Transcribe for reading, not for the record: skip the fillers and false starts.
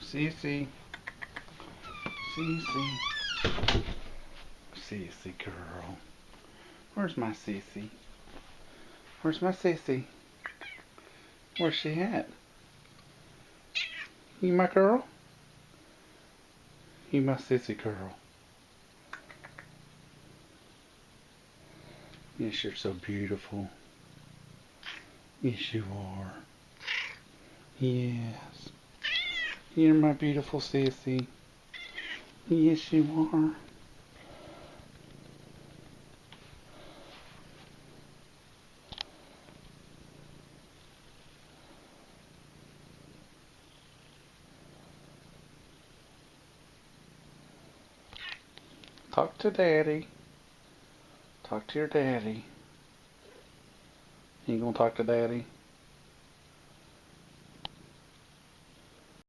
Cissy. Cissy. Cissy girl. Where's my Cissy? Where's my Cissy? Where's she at? You my girl? You my Cissy girl. Yes, you're so beautiful. Yes, you are. Yes. You're my beautiful Cissy. Yes, you are. Talk to Daddy. Talk to your daddy. You gonna talk to Daddy?